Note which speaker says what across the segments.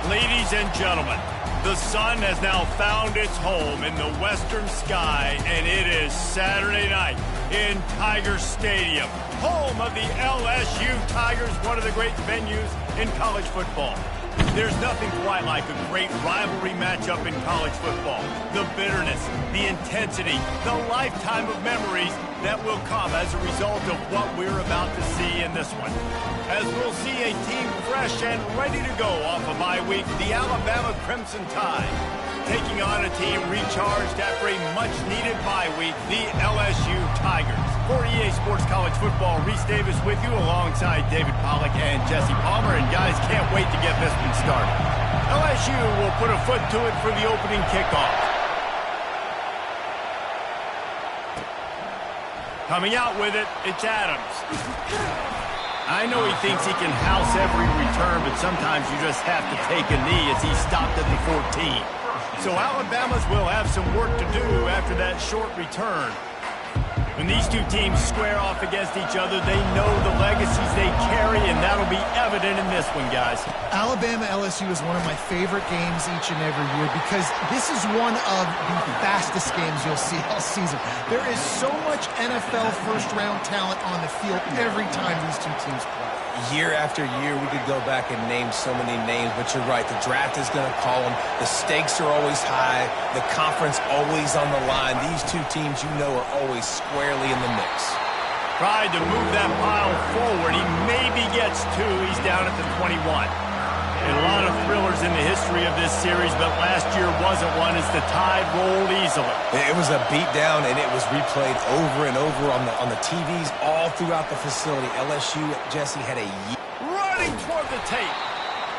Speaker 1: Ladies and gentlemen, the sun has now found its home in the western sky, and it is Saturday night in Tiger Stadium, home of the LSU Tigers, one of the great venues in college football. There's nothing quite like a great rivalry matchup in college football. The bitterness, the intensity, the lifetime of memories that will come as a result of what we're about to see in this one. As we'll see a team fresh and ready to go off a bye week, the Alabama Crimson Tide, taking on a team recharged after a much-needed bye week, the LSU Tigers. For EA Sports College Football, Reese Davis with you alongside David Pollack and Jesse Palmer. And guys, can't wait to get this one started. LSU will put a foot to it for the opening kickoff. Coming out with it, it's Adams. I know he thinks he can house every return, but sometimes you just have to take a knee as he stopped at the 14. So Alabama's will have some work to do after that short return. When these two teams square off against each other, they know the legacies they carry, and that'll be evident in this one, guys.
Speaker 2: Alabama-LSU is one of my favorite games each and every year because this is one of the fastest games you'll see all season. There is so much NFL first-round talent on the field every time these two teams play.
Speaker 3: Year after year, we could go back and name so many names, but you're right. The draft is going to call them. The stakes are always high. The conference always on the line. These two teams, you know, are always squarely in the mix.
Speaker 1: Tried to move that pile forward. He maybe gets two. He's down at the 21. And a lot of thrillers in the history of this series, but last year wasn't one as the Tide rolled easily.
Speaker 3: It was a beatdown, and it was replayed over and over on the TVs all throughout the facility. LSU, Jesse, had a
Speaker 1: running toward the tape.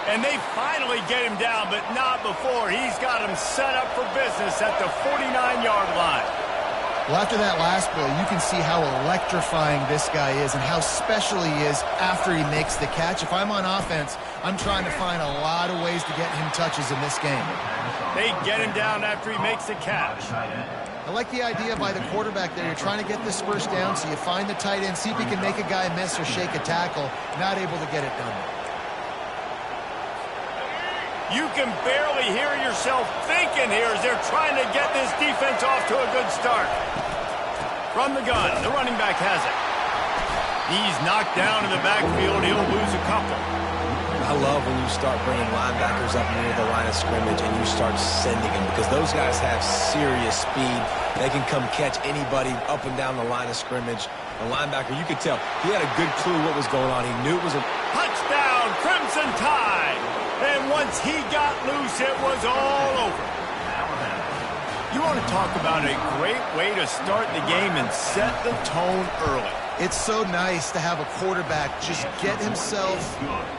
Speaker 1: And they finally get him down, but not before. He's got him set up for business at the 49-yard line.
Speaker 2: Well, after that last play, you can see how electrifying this guy is and how special he is after he makes the catch. If I'm on offense, I'm trying to find a lot of ways to get him touches in this game.
Speaker 1: They get him down after he makes the catch.
Speaker 2: I like the idea by the quarterback there. You're trying to get this first down, so you find the tight end, see if he can make a guy miss or shake a tackle. Not able to get it done.
Speaker 1: You can barely hear yourself thinking here as they're trying to get this defense off to a good start. From the gun, the running back has it. He's knocked down in the backfield. He'll lose a couple.
Speaker 3: I love when you start bringing linebackers up near the line of scrimmage and you start sending them because those guys have serious speed. They can come catch anybody up and down the line of scrimmage. The linebacker, you could tell, he had a good clue what was going on. He knew it was a
Speaker 1: touchdown, Crimson Tide. And once he got loose, it was all over. You want to talk about a great way to start the game and set the tone early.
Speaker 2: It's so nice to have a quarterback just get himself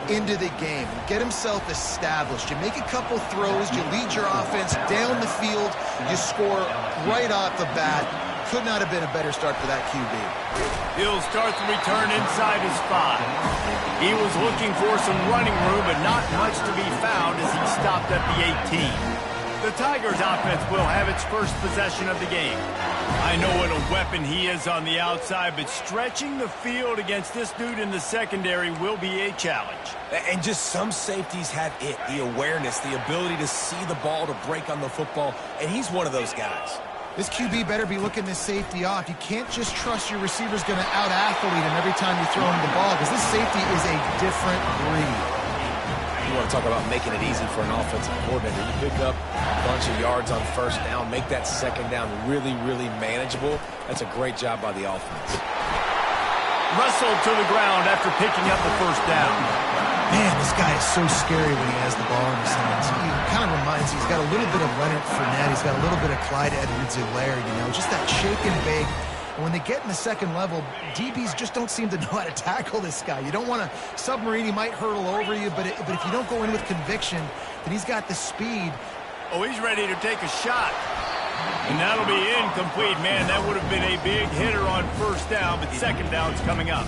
Speaker 2: into the game, get himself established. You make a couple throws, you lead your offense down the field, you score right off the bat. Could not have been a better start for that QB.
Speaker 1: He'll start the return inside his 5. He was looking for some running room, but not much to be found as he stopped at the 18. The Tigers offense will have its first possession of the game. I know what a weapon he is on the outside, but stretching the field against this dude in the secondary will be a challenge.
Speaker 3: And just some safeties have it, the awareness, the ability to see the ball, to break on the football, and he's one of those guys.
Speaker 2: This QB better be looking this safety off. You can't just trust your receiver's going to out-athlete him every time you throw him the ball because this safety is a different breed.
Speaker 3: You want to talk about making it easy for an offensive coordinator. You pick up a bunch of yards on first down, make that second down really, really manageable. That's a great job by the offense.
Speaker 1: Wrestled to the ground after picking up the first down.
Speaker 2: Man, this guy is so scary when he has the ball in his hands. He kind of reminds me, he's got a little bit of Leonard Fournette. He's got a little bit of Clyde Edwards-Helaire, you know, just that shake and bake. And when they get in the second level, DBs just don't seem to know how to tackle this guy. You don't want to submarine. He might hurtle over you, but if you don't go in with conviction, then he's got the speed.
Speaker 1: Oh, he's ready to take a shot. And that'll be incomplete. Man, that would have been a big hitter on first down, but second down's coming up.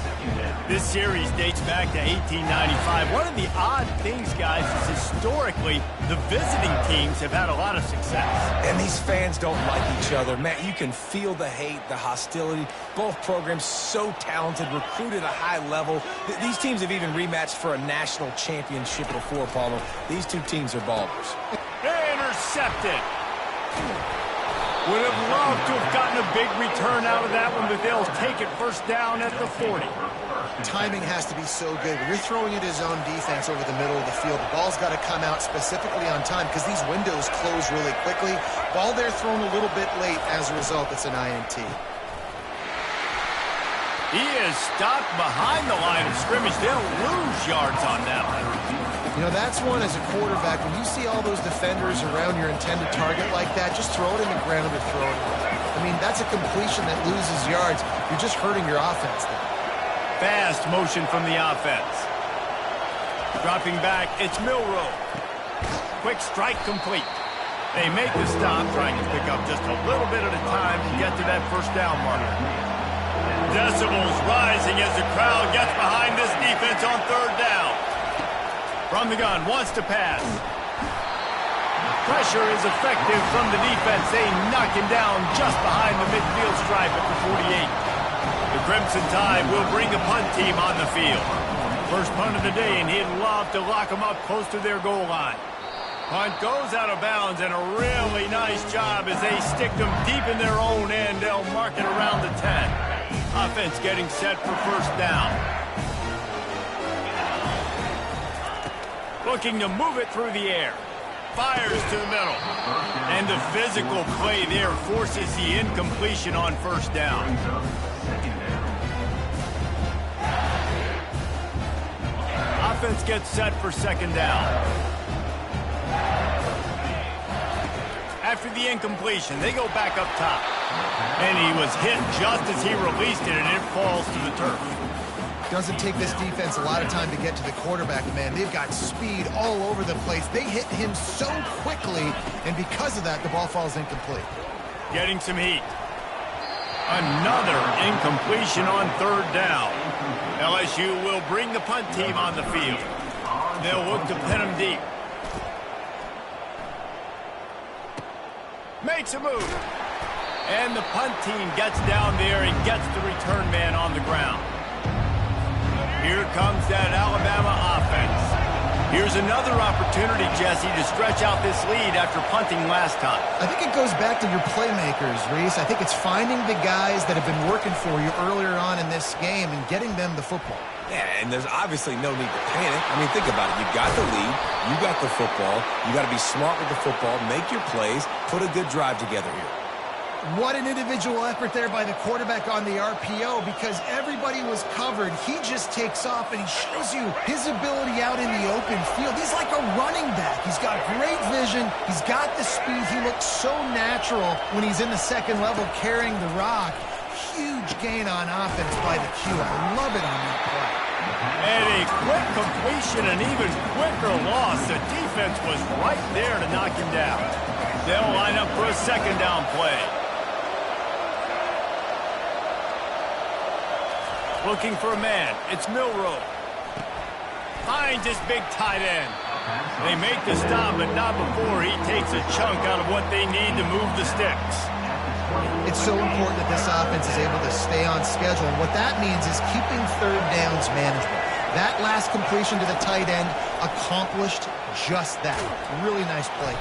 Speaker 1: This series dates back to 1895. One of the odd things, guys, is historically the visiting teams have had a lot of success.
Speaker 3: And these fans don't like each other. Man, you can feel the hate, the hostility. Both programs so talented, recruited at a high level. These teams have even rematched for a national championship before, Palmer. These two teams are ballers.
Speaker 1: Intercepted. Would have loved to have gotten a big return out of that one, but they'll take it first down at the 40.
Speaker 2: Timing has to be so good. When you're throwing it his own defense over the middle of the field, the ball's got to come out specifically on time because these windows close really quickly. Ball there thrown a little bit late. As a result, it's an INT.
Speaker 1: He is stopped behind the line of scrimmage. They'll lose yards on that one.
Speaker 2: You know, that's one as a quarterback. When you see all those defenders around your intended target like that, just throw it in the ground or throw it away. I mean, that's a completion that loses yards. You're just hurting your offense there.
Speaker 1: Fast motion from the offense. Dropping back, it's Milroe. Quick strike complete. They make the stop, trying to pick up just a little bit at a time to get to that first down marker. Decibels rising as the crowd gets behind this defense on third down. From the gun, wants to pass. Pressure is effective from the defense. They knock him down just behind the midfield stripe at the 48. The Crimson Tide will bring the punt team on the field. First punt of the day, and he'd love to lock them up close to their goal line. Punt goes out of bounds, and a really nice job as they stick them deep in their own end. They'll mark it around the 10. Offense getting set for first down. Looking to move it through the air. Fires to the middle. And the physical play there forces the incompletion on first down. Offense gets set for second down. After the incompletion, they go back up top. And he was hit just as he released it, and it falls to the turf.
Speaker 2: Doesn't take this defense a lot of time to get to the quarterback, man. They've got speed all over the place. They hit him so quickly, and because of that, the ball falls incomplete.
Speaker 1: Getting some heat. Another incompletion on third down. LSU will bring the punt team on the field. They'll look to pin him deep. Makes a move. And the punt team gets down there and gets the return man on the ground. Here comes that Alabama offense. Here's another opportunity, Jesse, to stretch out this lead after punting last time.
Speaker 2: I think it goes back to your playmakers, Reese. I think it's finding the guys that have been working for you earlier on in this game and getting them the football.
Speaker 3: Yeah, and there's obviously no need to panic. I mean, think about it. You got the lead. You got the football. You got to be smart with the football, make your plays, put a good drive together here.
Speaker 2: What an individual effort there by the quarterback on the RPO because everybody was covered. He just takes off and he shows you his ability out in the open field. He's like a running back. He's got great vision. He's got the speed. He looks so natural when he's in the second level carrying the rock. Huge gain on offense by the Q. I love it on that play.
Speaker 1: And a quick completion, an even quicker loss. The defense was right there to knock him down. They'll line up for a second down play. Looking for a man. It's Milroe. Finds his big tight end. They make the stop, but not before he takes a chunk out of what they need to move the sticks.
Speaker 2: It's so important that this offense is able to stay on schedule. And what that means is keeping third downs manageable. That last completion to the tight end accomplished just that. Really nice play.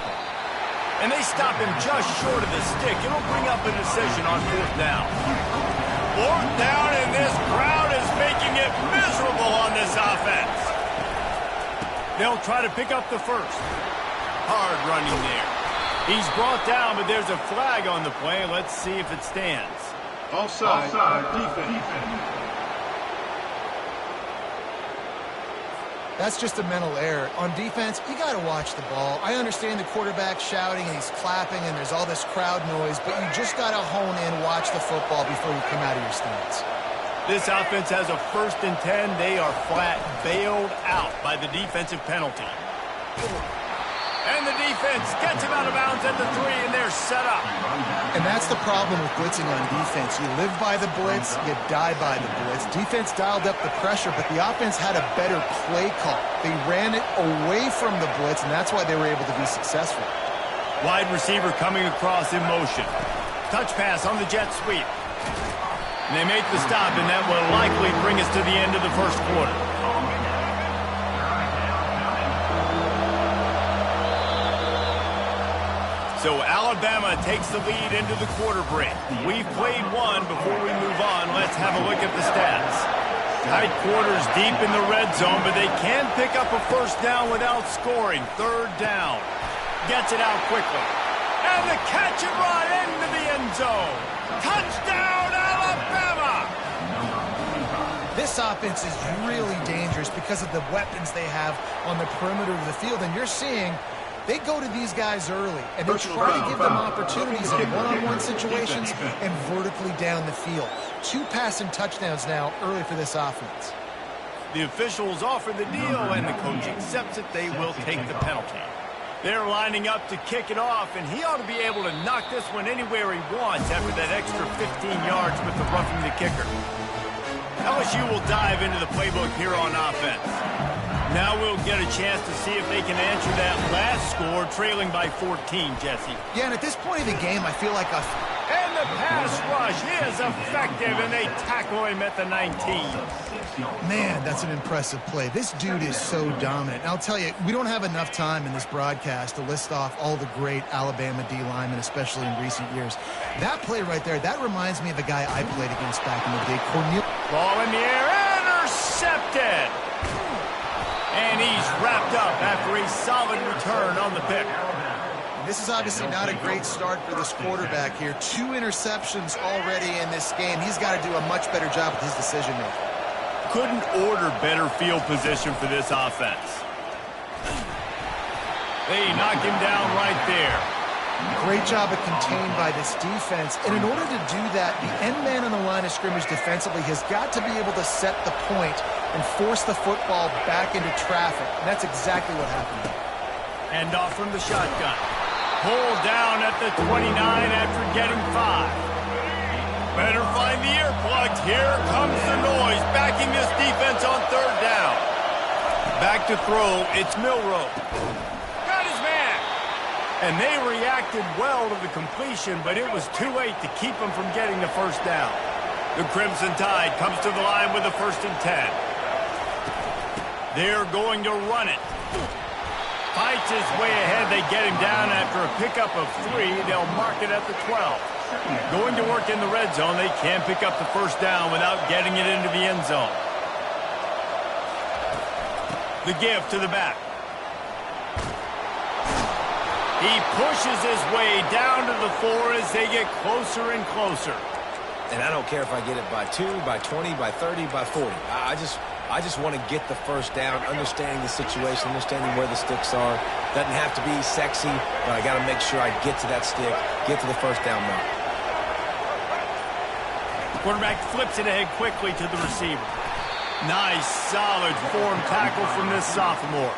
Speaker 1: And they stop him just short of the stick. It'll bring up a decision on fourth down. Fourth down, and this crowd is making it miserable on this offense. They'll try to pick up the first. Hard running there. He's brought down, but there's a flag on the play. Let's see if it stands.
Speaker 4: Offside defense.
Speaker 2: That's just a mental error. On defense, you got to watch the ball. I understand the quarterback shouting and he's clapping and there's all this crowd noise, but you just got to hone in, watch the football before you come out of your stance.
Speaker 1: This offense has a 1st and 10. They are flat bailed out by the defensive penalty. And the defense gets him out of bounds at the 3, and they're set up.
Speaker 2: And that's the problem with blitzing on defense. You live by the blitz, you die by the blitz. Defense dialed up the pressure, but the offense had a better play call. They ran it away from the blitz, and that's why they were able to be successful.
Speaker 1: Wide receiver coming across in motion. Touch pass on the jet sweep. And they make the stop, and that will likely bring us to the end of the first quarter. So Alabama takes the lead into the quarter break. We've played one. Before we move on, let's have a look at the stats. Tight quarters deep in the red zone, but they can pick up a first down without scoring. Third down. Gets it out quickly. And the catch and run into the end zone. Touchdown, Alabama!
Speaker 2: This offense is really dangerous because of the weapons they have on the perimeter of the field. And you're seeing they go to these guys early, and they try to give them opportunities in one-on-one situations and vertically down the field. 2 passing touchdowns now early for this offense.
Speaker 1: The officials offer the deal, and the coach accepts it. They will take the penalty. They're lining up to kick it off, and he ought to be able to knock this one anywhere he wants after that extra 15 yards with the roughing the kicker. LSU will dive into the playbook here on offense. Now we'll get a chance to see if they can answer that last score, trailing by 14, Jesse.
Speaker 2: Yeah, and at this point of the game, I feel like
Speaker 1: And the pass rush is effective, and they tackle him at the 19.
Speaker 2: Man, that's an impressive play. This dude is so dominant. And I'll tell you, we don't have enough time in this broadcast to list off all the great Alabama D linemen, especially in recent years. That play right there, that reminds me of a guy I played against back in the day, Cornelius.
Speaker 1: Ball in the air, intercepted! And he's wrapped up after a solid return on the pick.
Speaker 2: This is obviously not a great start for this quarterback here. 2 interceptions already in this game. He's got to do a much better job with his decision-making.
Speaker 1: Couldn't order better field position for this offense. They knock him down right there.
Speaker 2: Great job of contained by this defense. And in order to do that, the end man on the line of scrimmage defensively has got to be able to set the point and force the football back into traffic. And that's exactly what happened.
Speaker 1: Hand off from the shotgun. Pulled down at the 29 after getting 5. Better find the earplugs. Here comes the noise, backing this defense on third down. Back to throw, it's Milroe. Got his man. And they reacted well to the completion, but it was too late to keep them from getting the first down. The Crimson Tide comes to the line with a 1st and 10. They're going to run it. Fights his way ahead. They get him down after a pickup of 3. They'll mark it at the 12. Going to work in the red zone. They can't pick up the first down without getting it into the end zone. The give to the back. He pushes his way down to the 4 as they get closer and closer.
Speaker 3: And I don't care if I get it by 2, by 20, by 30, by 40. I just want to get the first down, understanding the situation, understanding where the sticks are. Doesn't have to be sexy, but I got to make sure I get to that stick, get to the first down mark.
Speaker 1: Quarterback flips it ahead quickly to the receiver. Nice, solid form tackle from this sophomore.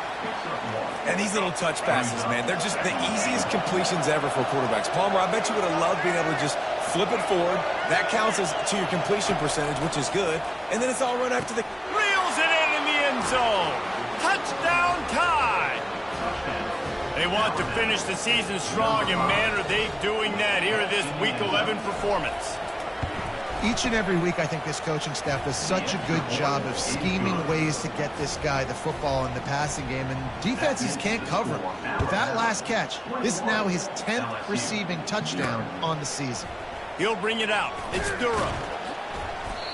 Speaker 3: And these little touch passes, man, they're just the easiest completions ever for quarterbacks. Palmer, I bet you would have loved being able to just flip it forward. That counts as to your completion percentage, which is good. And then it's all run after the...
Speaker 1: Reels it in the end zone. Touchdown Tide. They want to finish the season strong, and man, are they doing that here in this Week 11 performance.
Speaker 2: Each and every week, I think this coaching staff does such a good job of scheming ways to get this guy the football in the passing game, and defenses can't cover him. With that last catch, this is now his 10th receiving touchdown on the season.
Speaker 1: He'll bring it out. It's Durham.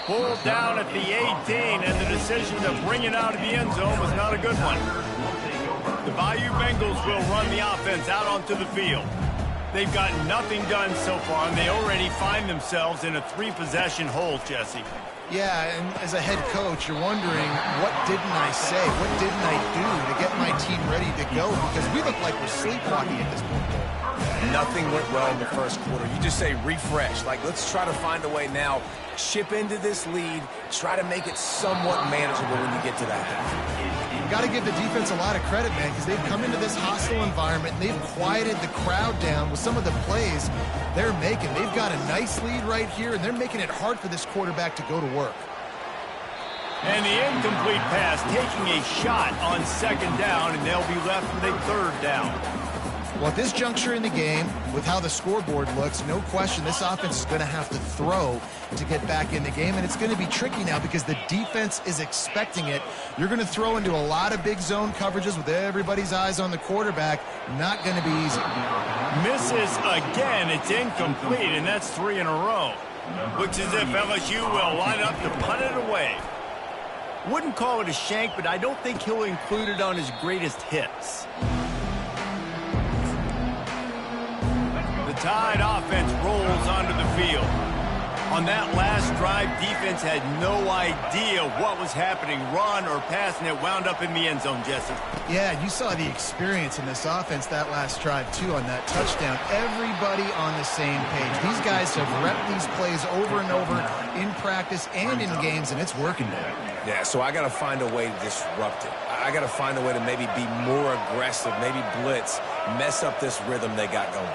Speaker 1: Pulled down at the 18, and the decision to bring it out of the end zone was not a good one. The Bayou Bengals will run the offense out onto the field. They've got nothing done so far, and they already find themselves in a 3-possession hole, Jesse.
Speaker 2: Yeah, and as a head coach, you're wondering, what didn't I say? What didn't I do to get my team ready to go? Because we look like we're sleepwalking at this point.
Speaker 3: Nothing went well in the first quarter. You just say refresh. Like, let's try to find a way now. Chip into this lead. Try to make it somewhat manageable when you get to that half.
Speaker 2: got to give the defense a lot of credit, man, because they've come into this hostile environment and they've quieted the crowd down with some of the plays they're making. They've got a nice lead right here, and they're making it hard for this quarterback to go to work.
Speaker 1: And the incomplete pass taking a shot on second down, and they'll be left with a third down.
Speaker 2: Well, at this juncture in the game, with how the scoreboard looks, no question this offense is going to have to throw to get back in the game, and it's going to be tricky now because the defense is expecting it. You're going to throw into a lot of big zone coverages with everybody's eyes on the quarterback. Not going to be easy.
Speaker 1: Misses again. It's incomplete, and that's 3 in a row. Looks as if LSU will line up to punt it away. Wouldn't call it a shank, but I don't think he'll include it on his greatest hits. The Tide offense rolls onto the field. On that last drive, defense had no idea what was happening, run or pass, and it wound up in the end zone, Jesse.
Speaker 2: Yeah, you saw the experience in this offense that last drive, too, on that touchdown. Everybody on the same page. These guys have repped these plays over and over in practice and in games, and it's working now.
Speaker 3: Yeah, so I got to find a way to disrupt it. I got to find a way to maybe be more aggressive, maybe blitz, mess up this rhythm they got going.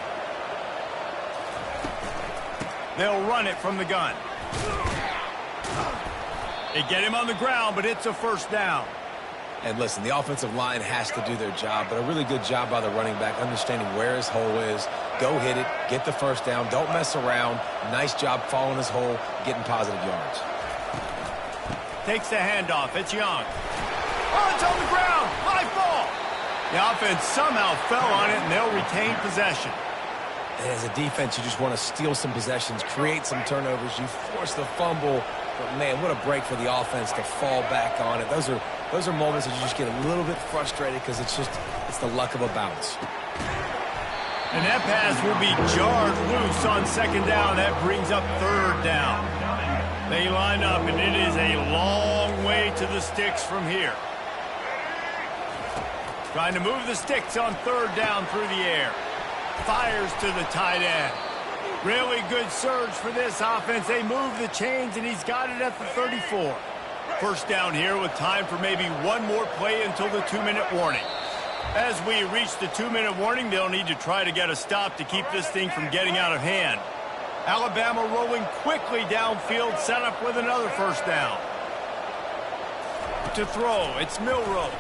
Speaker 1: They'll run it from the gun. They get him on the ground, but it's a first down.
Speaker 3: And listen, the offensive line has to do their job, but a really good job by the running back, understanding where his hole is. Go hit it, get the first down, don't mess around. Nice job following his hole, getting positive yards.
Speaker 1: Takes the handoff. It's Young. Oh, it's on the ground. High ball. The offense somehow fell on it, and they'll retain possession.
Speaker 3: And as a defense, you just want to steal some possessions, create some turnovers. You force the fumble. But, man, what a break for the offense to fall back on it. Those are moments that you just get a little bit frustrated because it's the luck of a bounce.
Speaker 1: And that pass will be jarred loose on second down. That brings up third down. They line up, and it is a long way to the sticks from here. Trying to move the sticks on third down through the air. Fires to the tight end. Really good surge for this offense. They move the chains, and he's got it at the 34. First down here with time for maybe one more play until the 2-minute warning. As we reach the 2-minute warning, they'll need to try to get a stop to keep this thing from getting out of hand. Alabama rolling quickly downfield, set up with another first down. To throw, it's Milroe.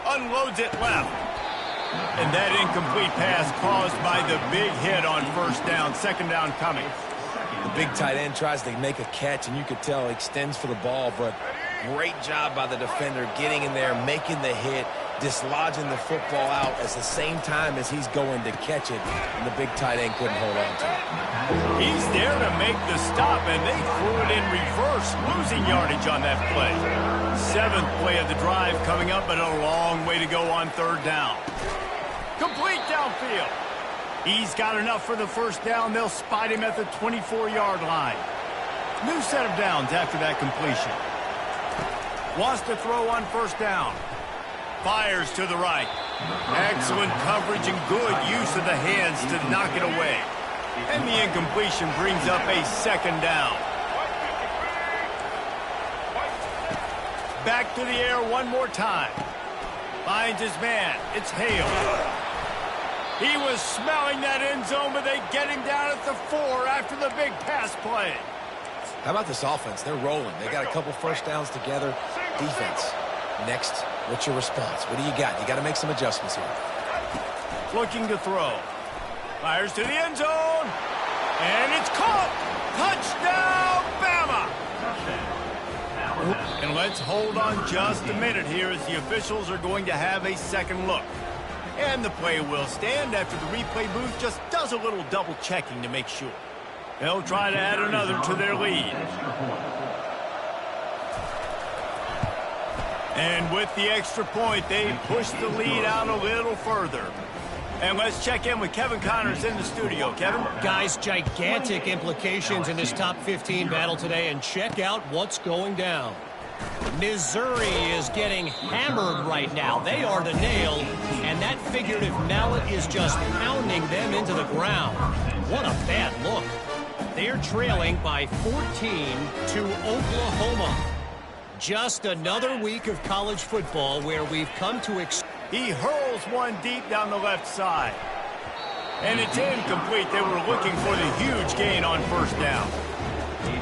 Speaker 1: Unloads it left. And that incomplete pass caused by the big hit on first down. Second down coming.
Speaker 3: The big tight end tries to make a catch, and you could tell he extends for the ball, but great job by the defender getting in there, making the hit, dislodging the football out at the same time as he's going to catch it, and the big tight end couldn't hold on to it.
Speaker 1: He's there to make the stop, and they threw it in reverse, losing yardage on that play. 7th play of the drive coming up, but a long way to go on third down. Complete downfield. He's got enough for the first down. They'll spot him at the 24-yard line. New set of downs after that completion. Wants to throw on first down. Fires to the right. Excellent coverage and good use of the hands to knock it away. And the incompletion brings up a second down. Back to the air one more time. Finds his man. It's Hale. He was smelling that end zone, but they get him down at the 4 after the big pass play.
Speaker 3: How about this offense? They're rolling. They got a couple first downs together. Defense. Next, what's your response? What do you got? You got to make some adjustments here.
Speaker 1: Looking to throw. Fires to the end zone. And it's caught. Touchdown, Bama. And let's hold on just a minute here as the officials are going to have a second look. And the play will stand after the replay booth just does a little double checking to make sure. They'll try to add another to their lead. And with the extra point, they push the lead out a little further. And let's check in with Kevin Connors in the studio. Kevin?
Speaker 5: Guys, gigantic implications in this top 15 battle today, and check out what's going down. Missouri is getting hammered right now. They are the nail, and that figurative mallet is just pounding them into the ground. What a bad look. They're trailing by 14 to Oklahoma. Just another week of college football where we've come to
Speaker 1: He hurls one deep down the left side. And it's incomplete. They were looking for the huge gain on first down.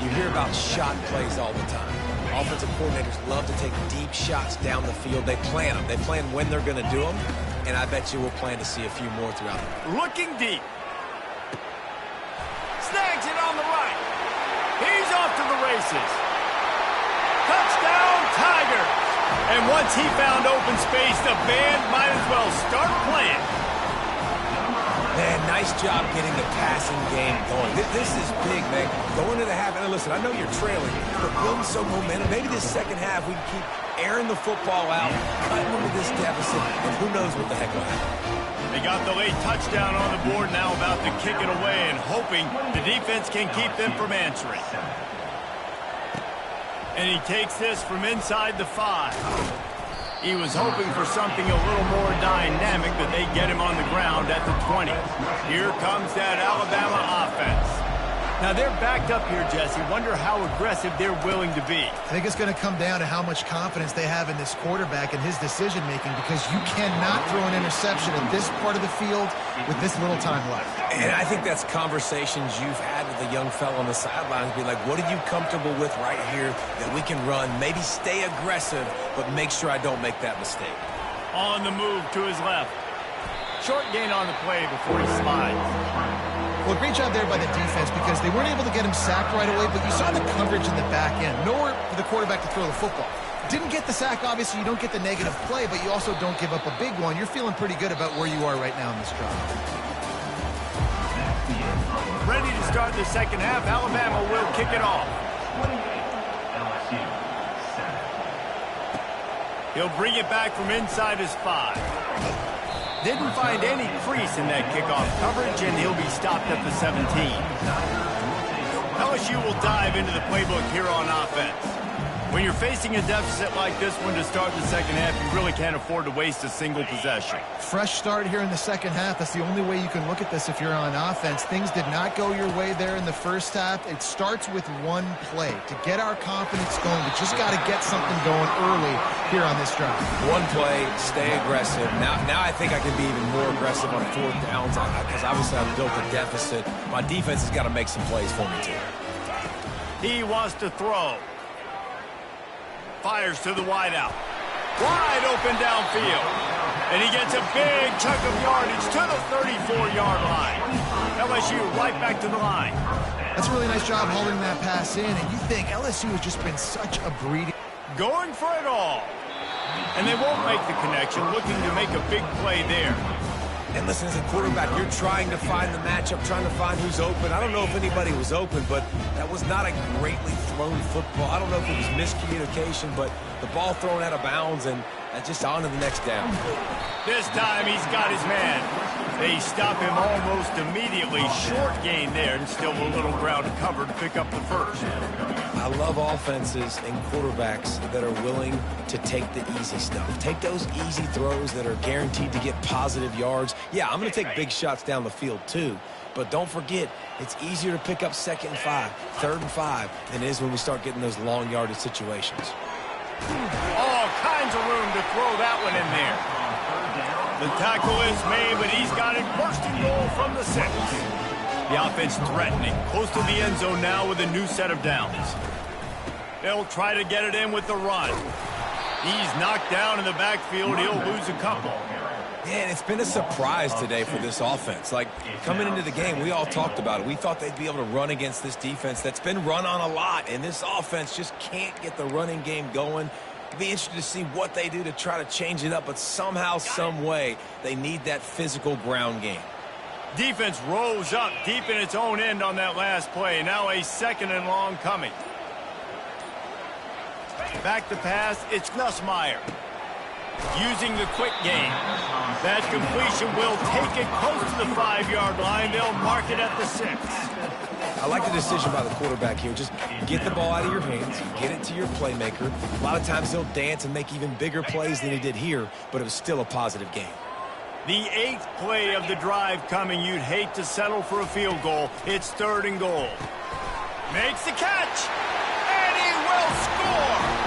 Speaker 3: You hear about shot plays all the time. Offensive coordinators love to take deep shots down the field. They plan them. They plan when they're going to do them. And I bet you we'll plan to see a few more throughout the week.
Speaker 1: Looking deep. Snags it on the right. He's off to the races. Touchdown, Tigers. And once he found open space, the band might as well start playing.
Speaker 3: Man, nice job getting the passing game going. This is big, man. Going to the half, and listen, I know you're trailing, but building some momentum. Maybe this second half we can keep airing the football out, cutting into this deficit, and who knows what the heck will happen.
Speaker 1: They got the late touchdown on the board, now about to kick it away and hoping the defense can keep them from answering. And he takes this from inside the 5. He was hoping for something a little more dynamic, but they get him on the ground at the 20. Here comes that Alabama offense. Now they're backed up here, Jesse. Wonder how aggressive they're willing to be.
Speaker 2: I think it's going to come down to how much confidence they have in this quarterback and his decision-making, because you cannot throw an interception in this part of the field with this little time left.
Speaker 3: And I think that's conversations you've had with the young fella on the sidelines. Be like, what are you comfortable with right here that we can run? Maybe stay aggressive, but make sure I don't make that mistake.
Speaker 1: On the move to his left. Short gain on the play before he slides.
Speaker 2: Well, great job there by the defense, because they weren't able to get him sacked right away, but you saw the coverage in the back end. Nowhere for the quarterback to throw the football. Didn't get the sack, obviously. You don't get the negative play, but you also don't give up a big one. You're feeling pretty good about where you are right now in this drive.
Speaker 1: Ready to start the second half. Alabama will kick it off. He'll bring it back from inside his 5. Didn't find any crease in that kickoff coverage, and he'll be stopped at the 17. LSU will dive into the playbook here on offense. When you're facing a deficit like this one to start the second half, you really can't afford to waste a single possession.
Speaker 2: Fresh start here in the second half. That's the only way you can look at this if you're on offense. Things did not go your way there in the first half. It starts with one play. To get our confidence going, we just got to get something going early here on this drive. One play, stay aggressive. Now I think I can be even more aggressive on fourth downs, because obviously I've built a deficit. My defense has got to make some plays for me too.
Speaker 1: He wants to throw. Fires to the wideout. Wide open downfield. And he gets a big chunk of yardage to the 34-yard line. LSU right back to the line.
Speaker 2: That's a really nice job holding that pass in, and you think LSU has just been such a breeding.
Speaker 1: Going for it all. And they won't make the connection, looking to make a big play there.
Speaker 3: And listen, as a quarterback, you're trying to find the matchup, trying to find who's open. I don't know if anybody was open, but that was not a greatly thrown football. I don't know if it was miscommunication, but the ball thrown out of bounds and just on to the next down.
Speaker 1: This time he's got his man. They stop him almost immediately. Short gain there, and still a little ground to cover to pick up the first.
Speaker 3: I love offenses and quarterbacks that are willing to take the easy stuff. Take those easy throws that are guaranteed to get positive yards. Yeah, I'm going to take big shots down the field too, but don't forget, it's easier to pick up 2nd and 5, 3rd and 5 than it is when we start getting those long yardage situations.
Speaker 1: All kinds of room to throw that one in there. The tackle is made, but he's got it first and goal from the 6. The offense threatening, close to the end zone now with a new set of downs. They'll try to get it in with the run. He's knocked down in the backfield. He'll lose a couple.
Speaker 3: Yeah, and it's been a surprise today for this offense. Like, coming into the game, we all talked about it. We thought they'd be able to run against this defense that's been run on a lot, and this offense just can't get the running game going. It'd be interesting to see what they do to try to change it up, but somehow, some way, they need that physical ground game.
Speaker 1: Defense rolls up deep in its own end on that last play. Now a 2nd and long coming. Back to pass, it's Nussmeier. Using the quick game. That completion will take it close to the 5-yard line. They'll mark it at the 6.
Speaker 3: I like the decision by the quarterback here. Just get the ball out of your hands, get it to your playmaker. A lot of times he'll dance and make even bigger plays than he did here, but it was still a positive game.
Speaker 1: The 8th play of the drive coming. You'd hate to settle for a field goal. It's 3rd and goal. Makes the catch, and he will score.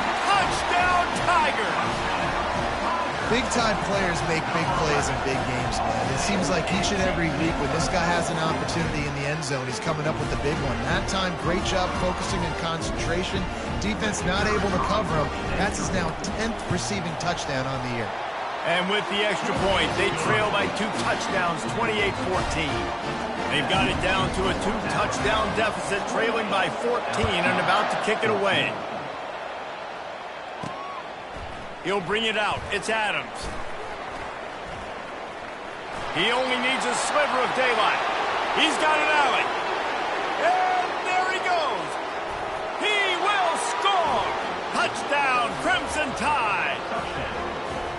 Speaker 2: Big-time players make big plays in big games, man. It seems like each and every week when this guy has an opportunity in the end zone, he's coming up with the big one. That time, great job focusing and concentration. Defense not able to cover him. That's his now 10th receiving touchdown on the year.
Speaker 1: And with the extra point, they trail by 2 touchdowns, 28-14. They've got it down to a 2-touchdown deficit, trailing by 14 and about to kick it away. He'll bring it out. It's Adams. He only needs a sliver of daylight. He's got an alley. And there he goes. He will score. Touchdown, Crimson Tide.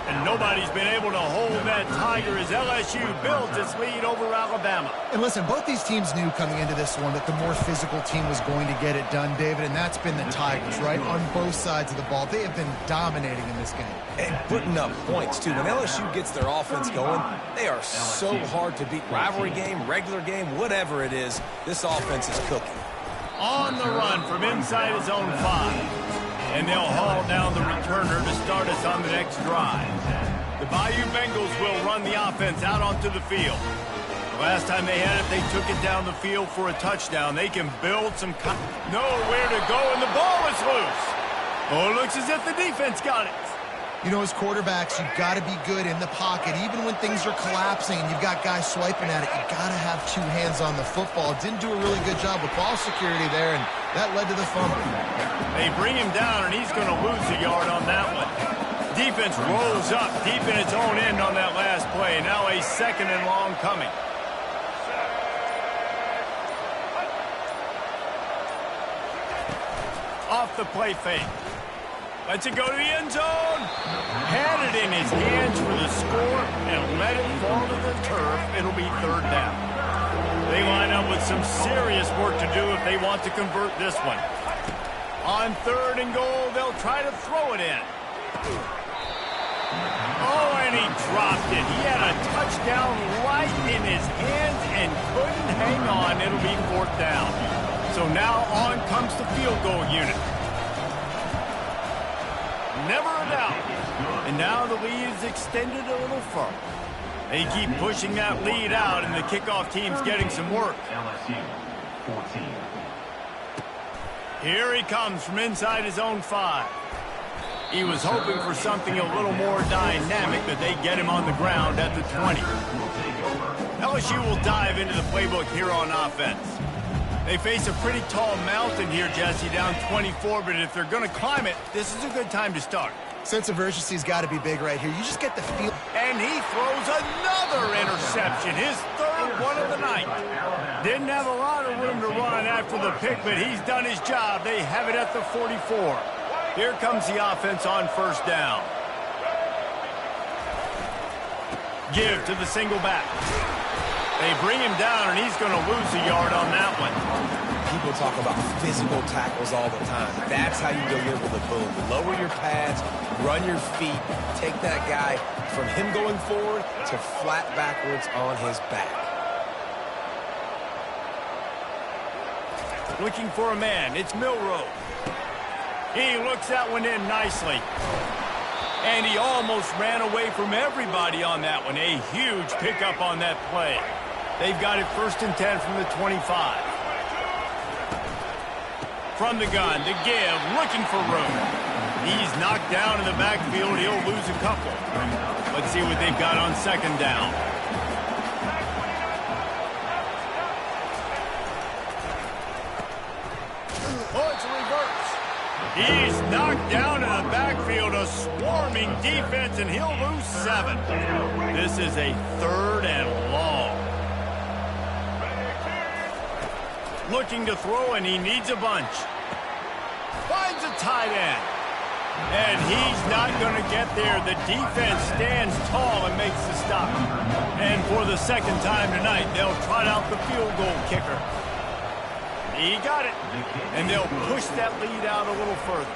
Speaker 1: And nobody's been able to hold that Tiger as LSU builds its lead over Alabama.
Speaker 2: And listen, both these teams knew coming into this one that the more physical team was going to get it done, David, and that's been the Tigers, right? On both sides of the ball. They have been dominating in this game.
Speaker 3: And putting up points, too. When LSU gets their offense going, they are so hard to beat. Rivalry game, regular game, whatever it is, this offense is cooking.
Speaker 1: On the run from inside his own 5. And they'll haul down the returner to start us on the next drive. The Bayou Bengals will run the offense out onto the field. The last time they had it, they took it down the field for a touchdown. They can build some... Nowhere to go, and the ball is loose. Oh, it looks as if the defense got it.
Speaker 2: You know, as quarterbacks, you've got to be good in the pocket. Even when things are collapsing and you've got guys swiping at it, you've got to have 2 hands on the football. Didn't do a really good job with ball security there, and that led to the fumble.
Speaker 1: They bring him down, and he's going to lose a yard on that one. Defense rolls up deep in its own end on that last play. Now a 2nd and long coming. Off the play fake. Lets it go to the end zone. Had it in his hands for the score and let it fall to the turf. It'll be 3rd down. They line up with some serious work to do if they want to convert this one. On 3rd and goal, they'll try to throw it in. Oh, and he dropped it. He had a touchdown right in his hands and couldn't hang on. It'll be 4th down. So now on comes the field goal unit. Never a doubt. And now the lead is extended a little further. They keep pushing that lead out, and the kickoff team's getting some work.
Speaker 6: LSU 14.
Speaker 1: Here he comes from inside his own 5. He was hoping for something a little more dynamic, but they get him on the ground at the 20. LSU will dive into the playbook here on offense. They face a pretty tall mountain here, Jesse, down 24, but if they're going to climb it, this is a good time to start.
Speaker 2: Sense of urgency's got to be big right here. You just get the feel.
Speaker 1: And he throws another interception, his 3rd one of the night. Didn't have a lot of room to run after the pick, but he's done his job. They have it at the 44. Here comes the offense on 1st down. Give to the single back. They bring him down, and he's going to lose a yard on that one.
Speaker 3: People talk about physical tackles all the time. That's how you deliver the boom. Lower your pads, run your feet, take that guy from him going forward to flat backwards on his back.
Speaker 1: Looking for a man. It's Milrow. He looks that one in nicely. And he almost ran away from everybody on that one. A huge pickup on that play. They've got it 1st and 10 from the 25. From the gun, to give, looking for room. He's knocked down in the backfield. He'll lose a couple. Let's see what they've got on 2nd down. Oh, it's a reverse. He's knocked down in the backfield, a swarming defense, and he'll lose 7. This is a 3rd and long. Looking to throw, and he needs a bunch. Finds a tight end. And he's not going to get there. The defense stands tall and makes the stop. And for the 2nd time tonight, they'll trot out the field goal kicker. He got it. And they'll push that lead out a little further.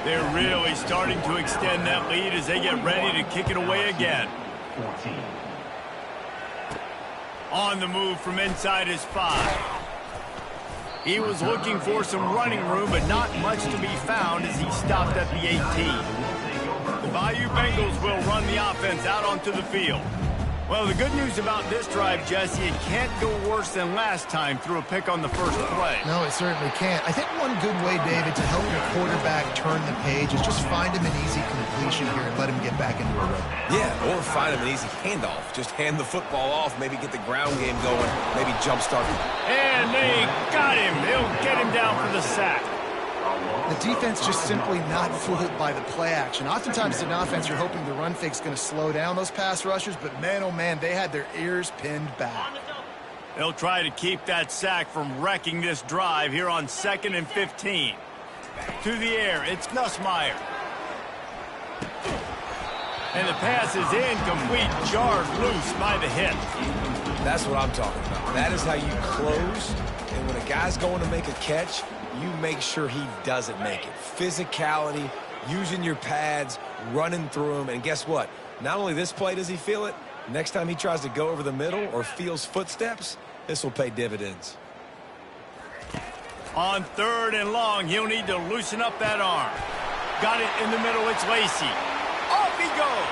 Speaker 1: They're really starting to extend that lead as they get ready to kick it away again.
Speaker 6: 14.
Speaker 1: On the move from inside his 5. He was looking for some running room, but not much to be found as he stopped at the 18. The Bayou Bengals will run the offense out onto the field. Well, the good news about this drive, Jesse, it can't go worse than last time through a pick on the first play.
Speaker 2: No, it certainly can't. I think one good way, David, to help your quarterback turn the page is just find him an easy completion here and let him get back into a rhythm.
Speaker 3: Yeah, or find him an easy handoff. Just hand the football off, maybe get the ground game going, maybe jumpstart him.
Speaker 1: And they got him. They'll get him down for the sack.
Speaker 2: The defense just simply not fooled by the play action. Oftentimes, in offense, you're hoping the run fake's going to slow down those pass rushers, but man, oh man, they had their ears pinned back.
Speaker 1: They'll try to keep that sack from wrecking this drive here on 2nd and 15. To the air, it's Nussmeier. And the pass is incomplete, jarred loose by the hit.
Speaker 3: That's what I'm talking about. That is how you close, and when a guy's going to make a catch, you make sure he doesn't make it. Physicality, using your pads, running through them, and guess what? Not only this play does he feel it, next time he tries to go over the middle or feels footsteps, this will pay dividends.
Speaker 1: On 3rd and long, he'll need to loosen up that arm. Got it in the middle, it's Lacy. Off he goes!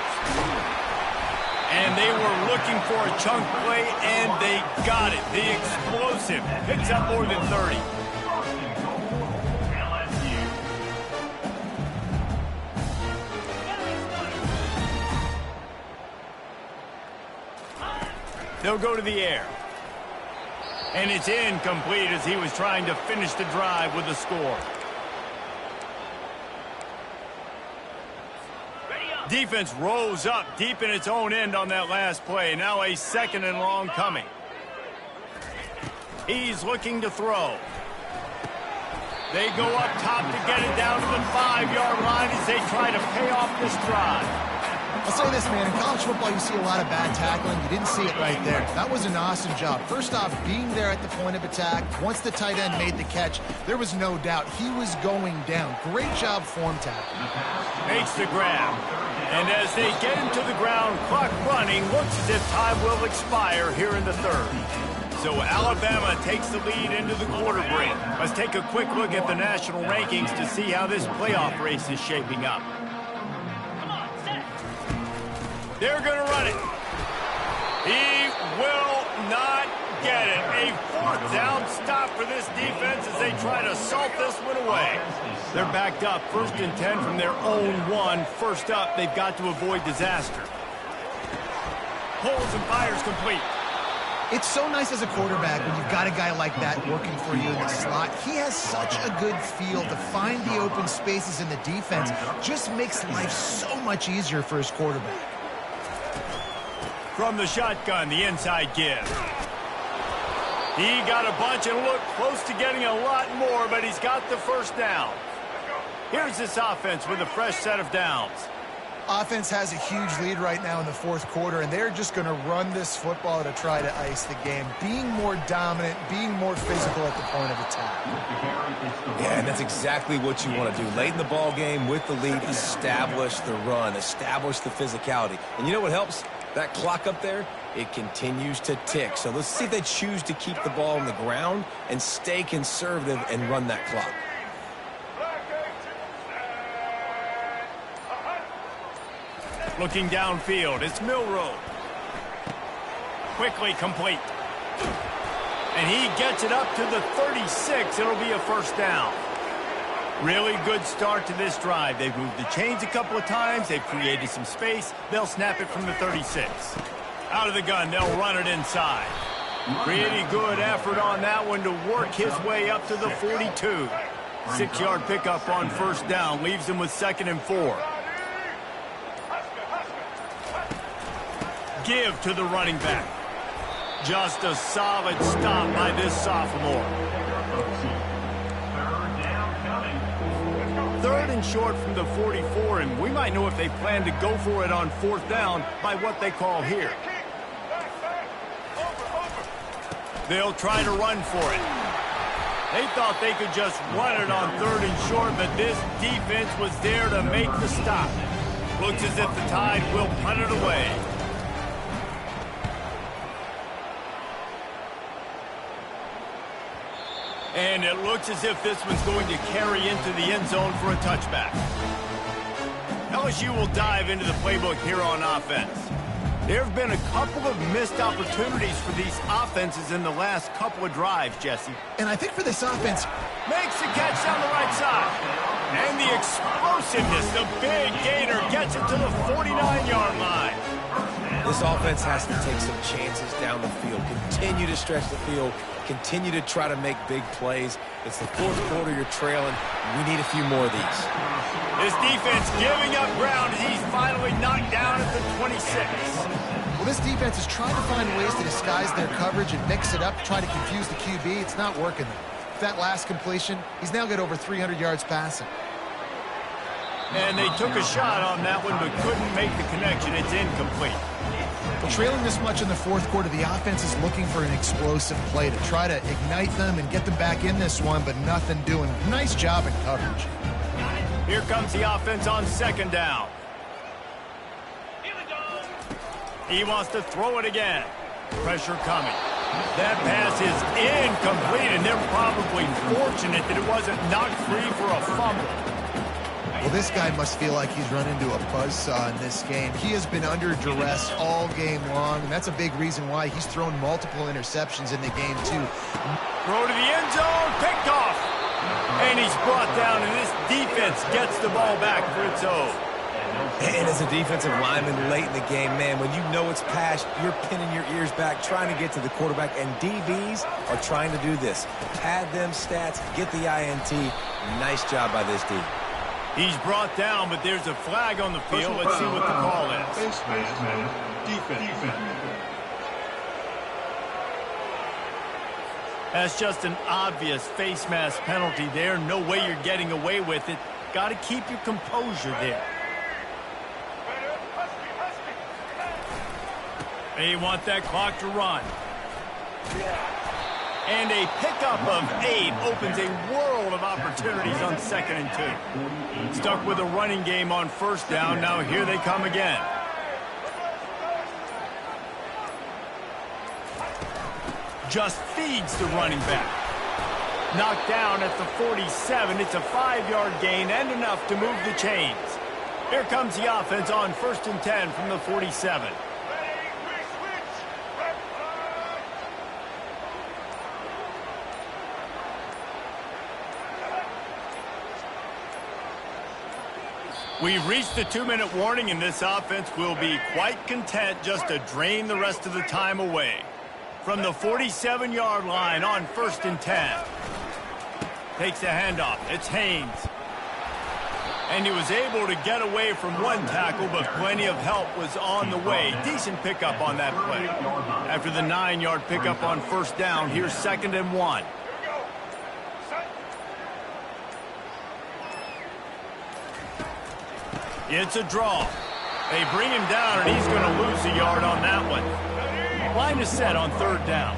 Speaker 1: And they were looking for a chunk play, and they got it. The explosive picks up more than 30. They'll go to the air. And it's incomplete as he was trying to finish the drive with a score. Defense rose up deep in its own end on that last play. Now a 2nd and long coming. He's looking to throw. They go up top to get it down to the 5-yard line as they try to pay off this drive.
Speaker 2: I'll say this, man. In college football, you see a lot of bad tackling. You didn't see it right there. That was an awesome job. First off, being there at the point of attack. Once the tight end made the catch, there was no doubt he was going down. Great job form tackling.
Speaker 1: Makes the grab. And as they get him to the ground, clock running, looks as if time will expire here in the 3rd. So Alabama takes the lead into the quarter break. Let's take a quick look at the national rankings to see how this playoff race is shaping up. They're going to run it. He will not get it. A 4th down stop for this defense as they try to salt this one away. They're backed up 1st and 10 from their own 1. First up, they've got to avoid disaster. Pulls and fires complete.
Speaker 2: It's so nice as a quarterback when you've got a guy like that working for you in the slot. He has such a good feel to find the open spaces in the defense. Just makes life so much easier for his quarterback.
Speaker 1: From the shotgun, the inside give. He got a bunch and looked close to getting a lot more, but he's got the first down. Here's this offense with a fresh set of downs.
Speaker 2: Offense has a huge lead right now in the 4th quarter, and they're just going to run this football to try to ice the game. Being more dominant, being more physical at the point of attack.
Speaker 3: Yeah, and that's exactly what you want to do. Late in the ball game with the lead, establish the run, establish the physicality. And you know what helps? That clock up there, it continues to tick. So let's see if they choose to keep the ball on the ground and stay conservative and run that clock.
Speaker 1: Looking downfield, it's Milroe. Quickly complete. And he gets it up to the 36. It'll be a 1st down. Really good start to this drive. They've moved the chains a couple of times. They've created some space. They'll snap it from the 36. Out of the gun, they'll run it inside. Pretty good effort on that one to work his way up to the 42. 6-yard pickup on 1st down. Leaves him with 2nd and 4. Give to the running back. Just a solid stop by this sophomore. 3rd and short from the 44, and we might know if they plan to go for it on 4th down by what they call here. They'll try to run for it. They thought they could just run it on 3rd and short, but this defense was there to make the stop. Looks as if the Tide will punt it away. And it looks as if this one's going to carry into the end zone for a touchback. LSU will dive into the playbook here on offense. There have been a couple of missed opportunities for these offenses in the last couple of drives, Jesse.
Speaker 2: And I think for this offense,
Speaker 1: Makes the catch down the right side. And the explosiveness, the big gainer gets it to the 49-yard line.
Speaker 3: This offense has to take some chances down the field, continue to stretch the field, continue to try to make big plays. It's the fourth quarter, you're trailing. We need a few more of these.
Speaker 1: This defense giving up ground as he's finally knocked down at the 26.
Speaker 2: well, this defense is trying to find ways to disguise their coverage and mix it up, try to confuse the QB. It's not working. That last completion, he's now got over 300 yards passing.
Speaker 1: And they took a shot on that one, but couldn't make the connection. It's incomplete.
Speaker 2: Well, trailing this much in the fourth quarter, the offense is looking for an explosive play to try to ignite them and get them back in this one, but nothing doing. Nice job in coverage.
Speaker 1: Here comes the offense on second down. He wants to throw it again. Pressure coming. That pass is incomplete, and they're probably fortunate that it wasn't knocked free for a fumble.
Speaker 2: Well, this guy must feel like he's run into a buzzsaw in this game. He has been under duress all game long, and that's a big reason why he's thrown multiple interceptions in the game, too.
Speaker 1: Throw to the end zone, picked off. And he's brought down, and this defense gets the ball back for its own.
Speaker 3: And as a defensive lineman late in the game, man, when you know it's passed, you're pinning your ears back, trying to get to the quarterback, and DBs are trying to do this. Pad them stats, get the INT. Nice job by this D.
Speaker 1: He's brought down, but there's a flag on the field. Let's see what the call is.
Speaker 4: Face mask, defense.
Speaker 1: That's just an obvious face mask penalty there. No way you're getting away with it. Got to keep your composure there. They want that clock to run. And a pickup of 8 opens a world of opportunities on 2nd and 2. Stuck with a running game on first down. Now here they come again. Just feeds the running back. Knocked down at the 47. It's a 5-yard gain and enough to move the chains. Here comes the offense on 1st and 10 from the 47. We've reached the 2-minute warning, and this offense will be quite content just to drain the rest of the time away. From the 47-yard line on 1st and 10. Takes the handoff. It's Haynes. And he was able to get away from one tackle, but plenty of help was on the way. Decent pickup on that play. After the 9-yard pickup on first down, here's 2nd and 1. It's a draw. They bring him down, and he's going to lose a yard on that one. Line is set on 3rd down.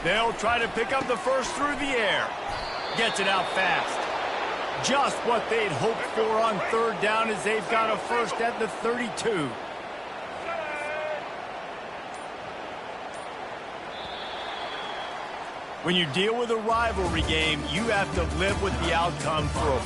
Speaker 1: They'll try to pick up the first through the air. Gets it out fast. Just what they'd hoped for on 3rd down as they've got a first at the 32. When you deal with a rivalry game, you have to live with the outcome for a